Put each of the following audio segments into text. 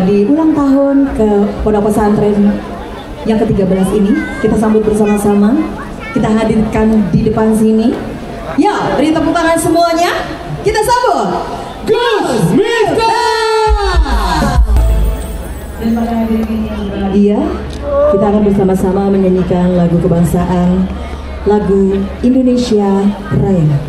di ulang tahun ke Pondok Pesantren yang ke-13 ini. Kita sambut bersama-sama. Kita hadirkan di depan sini. Ya, beri tepuk tangan semuanya. Kita sambut Gus Miftah. Dan pada hari ini dia, kita akan bersama-sama menyanyikan lagu kebangsaan, lagu Indonesia Raya.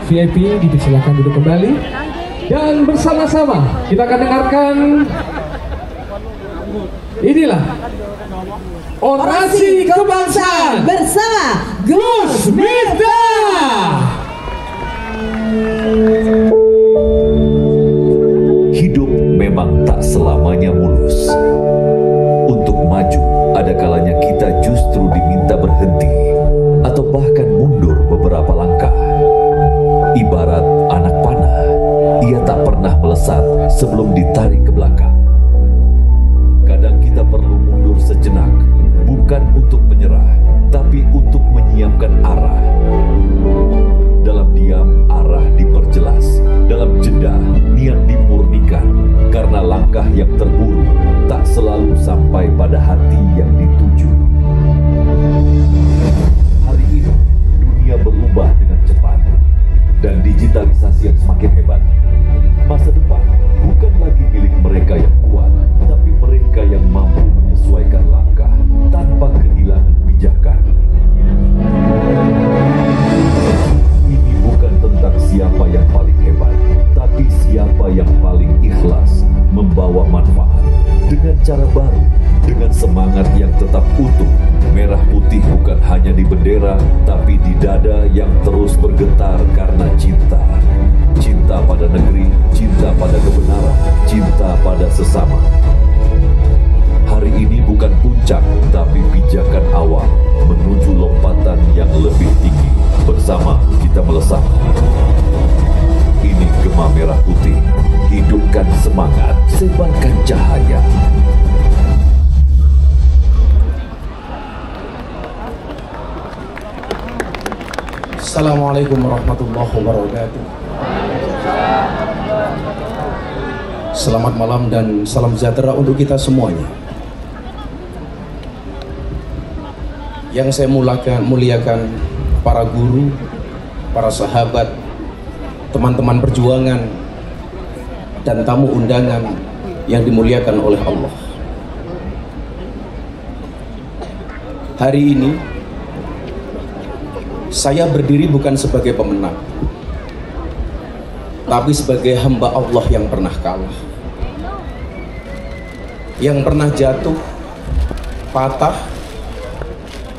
VIP dipersilakan duduk kembali dan bersama-sama kita akan dengarkan inilah orasi kebangsaan bersama Gus Miftah. Hidup memang tak selamanya mulus. Untuk maju, ada kalanya kita justru diminta berhenti atau bahkan mundur beberapa langkah. Ibarat anak panah, ia tak pernah melesat sebelum ditarik ke belakang. Kadang kita perlu mundur sejenak, bukan untuk menyerah, tapi untuk menyiapkan arah. Dalam diam, arah diperjelas. Dalam jeda, niat dimurnikan. Karena langkah yang terburu tak selalu sampai pada hati yang dituju. Hari ini, dunia berubah dengan cepat. Dan digitalisasi yang semakin hebat. Masa depan bukan lagi milik mereka yang kuat, tapi mereka yang mampu menyesuaikan langkah tanpa kehilangan pijakan. Ini bukan tentang siapa yang paling hebat, tapi siapa yang paling ikhlas membawa manfaat dengan cara baru, dengan semangat yang tetap utuh. Merah putih bukan hanya di bendera, tapi di dada yang terus bergetar karena cinta. Cinta pada negeri, cinta pada kebenaran, cinta pada sesama. Hari ini bukan puncak, tapi pijakan awal menuju lompatan yang lebih tinggi. Bersama kita melesat. Ini Gema Merah Putih. Hidupkan semangat, sebarkan cahaya. Assalamualaikum warahmatullahi wabarakatuh. Selamat malam dan salam sejahtera untuk kita semuanya. Yang saya muliakan para guru, para sahabat, teman-teman perjuangan, dan tamu undangan yang dimuliakan oleh Allah. Hari ini saya berdiri bukan sebagai pemenang, tapi sebagai hamba Allah yang pernah kalah, yang pernah jatuh, patah,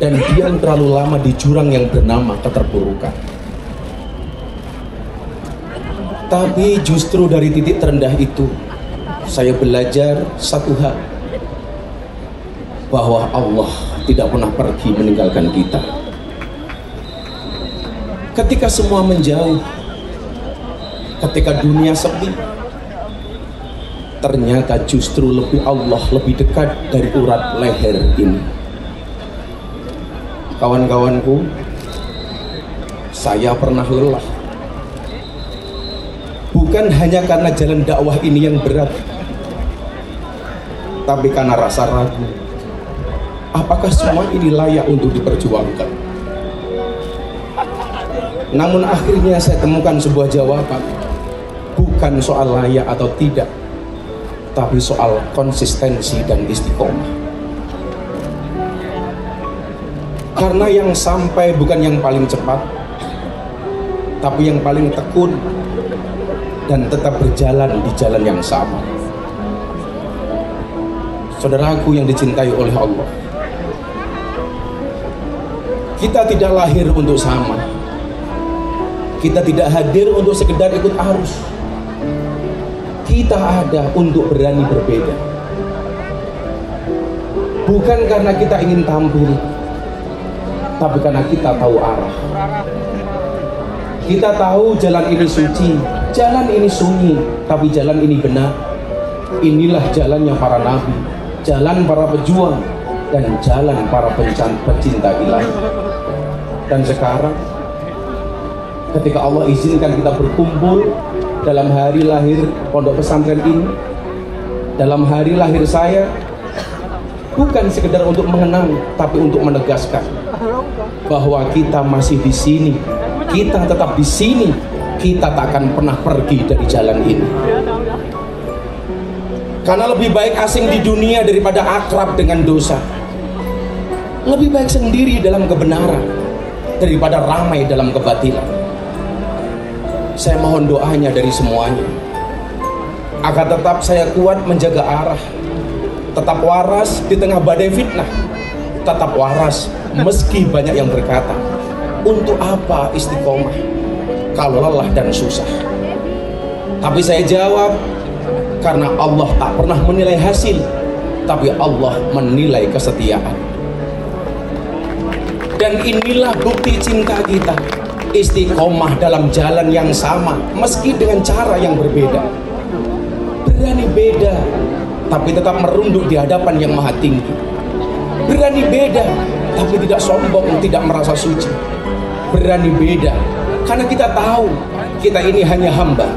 dan diam terlalu lama di jurang yang bernama keterpurukan. Tapi justru dari titik terendah itu saya belajar satu hal, bahwa Allah tidak pernah pergi meninggalkan kita. Ketika semua menjauh, ketika dunia sepi, ternyata justru Allah lebih dekat dari urat leher ini. Kawan-kawanku, saya pernah lelah. Bukan hanya karena jalan dakwah ini yang berat, tapi karena rasa ragu, apakah semua ini layak untuk diperjuangkan? Namun akhirnya saya temukan sebuah jawaban, bukan soal layak atau tidak, tapi soal konsistensi dan istiqomah. Karena yang sampai bukan yang paling cepat, tapi yang paling tekun dan tetap berjalan di jalan yang sama. Saudaraku yang dicintai oleh Allah, kita tidak lahir untuk sama. Kita tidak hadir untuk sekedar ikut arus. Kita ada untuk berani berbeda. Bukan karena kita ingin tampil, tapi karena kita tahu arah. Kita tahu jalan ini suci, jalan ini sunyi, tapi jalan ini benar. Inilah jalannya para nabi, jalan para pejuang, dan jalan para pecinta ilahi. Dan sekarang, ketika Allah izinkan kita berkumpul dalam hari lahir pondok pesantren ini, dalam hari lahir saya, bukan sekedar untuk mengenang, tapi untuk menegaskan bahwa kita masih di sini. Kita tetap di sini, kita tak akan pernah pergi dari jalan ini. Karena lebih baik asing di dunia daripada akrab dengan dosa. Lebih baik sendiri dalam kebenaran daripada ramai dalam kebatilan. Saya mohon doanya dari semuanya, agar tetap saya kuat menjaga arah, tetap waras di tengah badai fitnah, tetap waras meski banyak yang berkata, untuk apa istiqomah kalau lelah dan susah? Tapi saya jawab, karena Allah tak pernah menilai hasil, tapi Allah menilai kesetiaan. Dan inilah bukti cinta kita, istiqomah dalam jalan yang sama meski dengan cara yang berbeda. Berani beda, tapi tetap merunduk di hadapan yang maha tinggi. Berani beda, tapi tidak sombong, tidak merasa suci. Berani beda, karena kita tahu kita ini hanya hamba,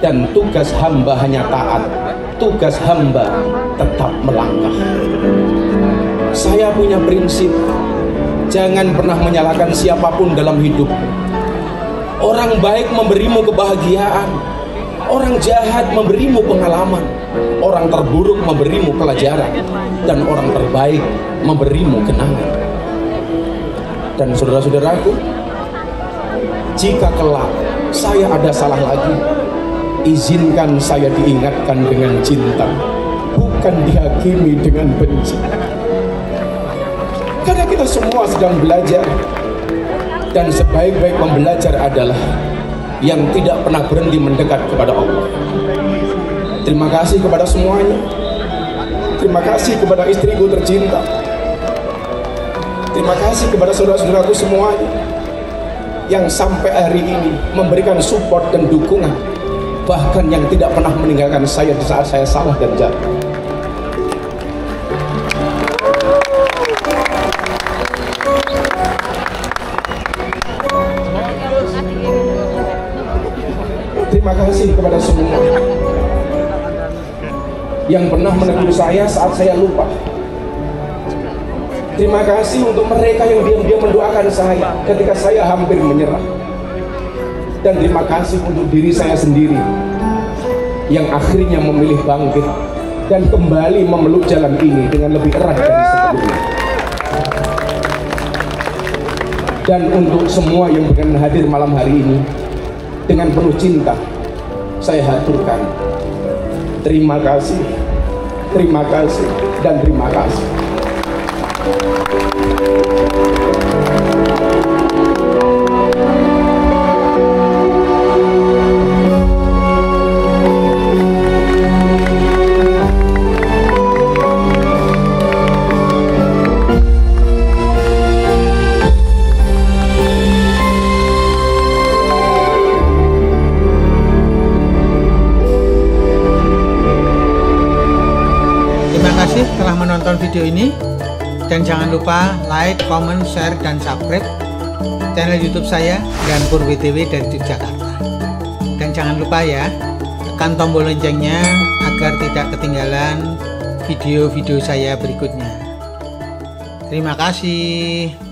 dan tugas hamba hanya taat, tugas hamba tetap melangkah. Saya punya prinsip, jangan pernah menyalahkan siapapun dalam hidup. Orang baik memberimu kebahagiaan, orang jahat memberimu pengalaman, orang terburuk memberimu pelajaran, dan orang terbaik memberimu kenangan. Dan saudara-saudaraku, jika kelak saya ada salah lagi, izinkan saya diingatkan dengan cinta, bukan dihakimi dengan benci. Karena kita semua sedang belajar, dan sebaik-baik pembelajar adalah yang tidak pernah berhenti mendekat kepada Allah. Terima kasih kepada semuanya. Terima kasih kepada istriku tercinta. Terima kasih kepada saudara-saudaraku semuanya yang sampai hari ini memberikan support dan dukungan, bahkan yang tidak pernah meninggalkan saya di saat saya salah dan jatuh. Terima kasih kepada semua yang pernah menegur saya saat saya lupa. Terima kasih untuk mereka yang diam-diam mendoakan saya ketika saya hampir menyerah. Dan terima kasih untuk diri saya sendiri yang akhirnya memilih bangkit dan kembali memeluk jalan ini dengan lebih erat dari sebelumnya. Dan untuk semua yang berkenan hadir malam hari ini, dengan penuh cinta saya haturkan terima kasih, dan terima kasih. menonton video ini. Dan jangan lupa like, comment, share, dan subscribe channel YouTube saya dan Pur WTW dari Yogyakarta. Dan jangan lupa ya, tekan tombol loncengnya agar tidak ketinggalan video-video saya berikutnya. Terima kasih.